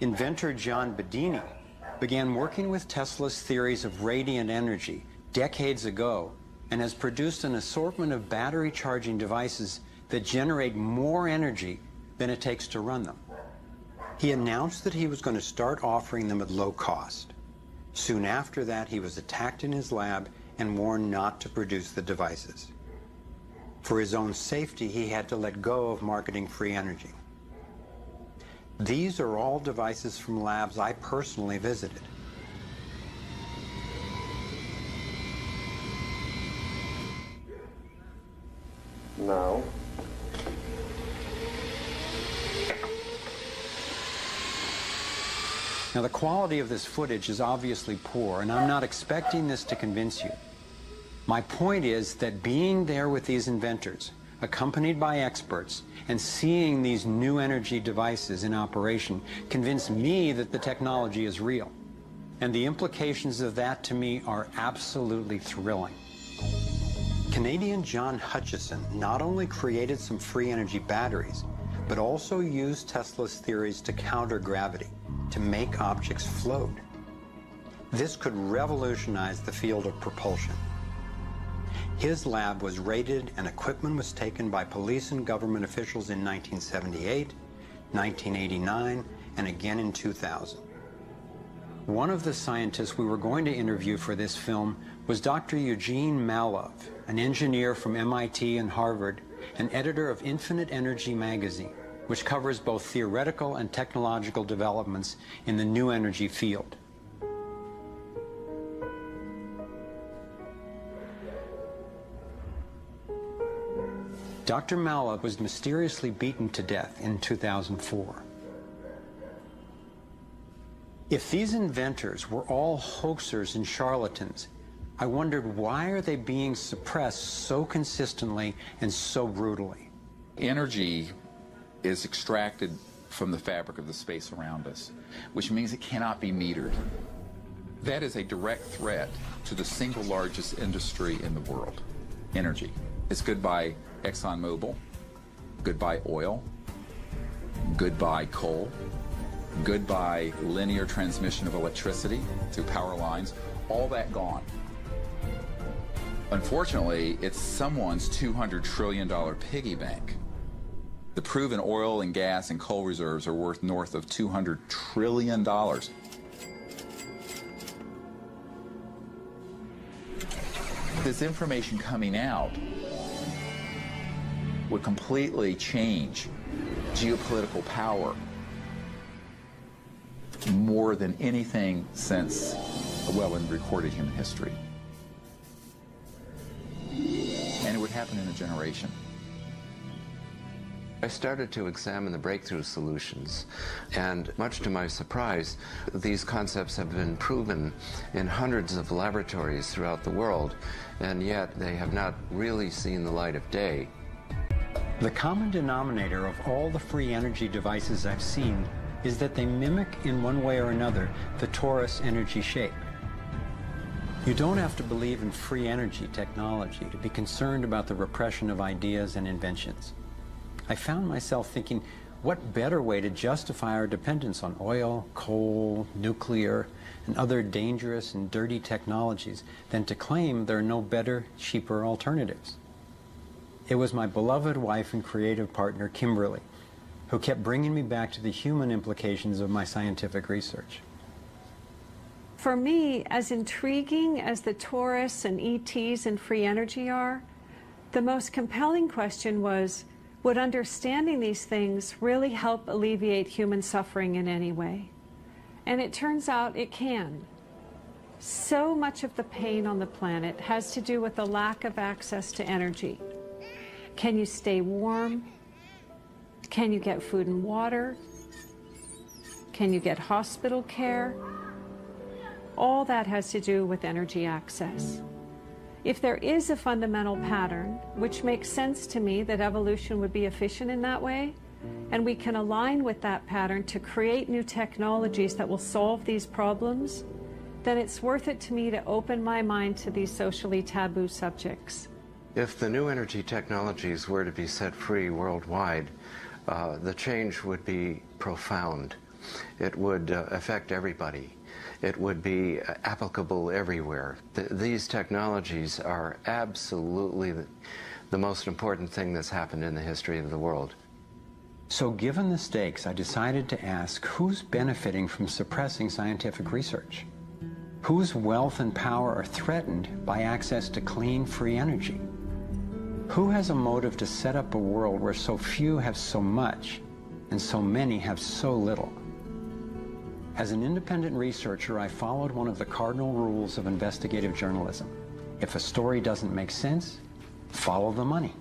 Inventor John Bedini began working with Tesla's theories of radiant energy decades ago and has produced an assortment of battery charging devices that generate more energy than it takes to run them. He announced that he was going to start offering them at low cost. Soon after that, he was attacked in his lab and warned not to produce the devices. For his own safety, he had to let go of marketing free energy. These are all devices from labs I personally visited. Now. Now, the quality of this footage is obviously poor, and I'm not expecting this to convince you. My point is that being there with these inventors, accompanied by experts, and seeing these new energy devices in operation convinced me that the technology is real. And the implications of that to me are absolutely thrilling. Canadian John Hutchison not only created some free energy batteries, but also used Tesla's theories to counter gravity, to make objects float. This could revolutionize the field of propulsion. His lab was raided and equipment was taken by police and government officials in 1978, 1989, and again in 2000. One of the scientists we were going to interview for this film was Dr. Eugene Malov, an engineer from MIT and Harvard, and editor of Infinite Energy magazine, which covers both theoretical and technological developments in the new energy field. Dr. Malov was mysteriously beaten to death in 2004. If these inventors were all hoaxers and charlatans, I wondered, why are they being suppressed so consistently and so brutally? Energy is extracted from the fabric of the space around us, which means it cannot be metered. That is a direct threat to the single largest industry in the world, energy. It's goodbye ExxonMobil, goodbye oil, goodbye coal, goodbye linear transmission of electricity through power lines, all that gone. Unfortunately, it's someone's $200 trillion piggy bank. The proven oil and gas and coal reserves are worth north of $200 trillion. This information coming out would completely change geopolitical power more than anything since, well, in recorded human history. And it would happen in a generation. I started to examine the breakthrough solutions, and much to my surprise, these concepts have been proven in hundreds of laboratories throughout the world, and yet they have not really seen the light of day. The common denominator of all the free energy devices I've seen is that they mimic in one way or another the torus energy shape. You don't have to believe in free energy technology to be concerned about the repression of ideas and inventions. I found myself thinking, what better way to justify our dependence on oil, coal, nuclear, and other dangerous and dirty technologies than to claim there are no better, cheaper alternatives? It was my beloved wife and creative partner, Kimberly, who kept bringing me back to the human implications of my scientific research. For me, as intriguing as the torus and ETs and free energy are, the most compelling question was, would understanding these things really help alleviate human suffering in any way? And it turns out it can. So much of the pain on the planet has to do with the lack of access to energy. Can you stay warm? Can you get food and water? Can you get hospital care? All that has to do with energy access. If there is a fundamental pattern, which makes sense to me that evolution would be efficient in that way, and we can align with that pattern to create new technologies that will solve these problems, then it's worth it to me to open my mind to these socially taboo subjects. If the new energy technologies were to be set free worldwide, the change would be profound. It would affect everybody. It would be applicable everywhere. These technologies are absolutely the most important thing that's happened in the history of the world. So given the stakes, I decided to ask who's benefiting from suppressing scientific research? Whose wealth and power are threatened by access to clean, free energy? Who has a motive to set up a world where so few have so much and so many have so little? As an independent researcher, I followed one of the cardinal rules of investigative journalism. If a story doesn't make sense, follow the money.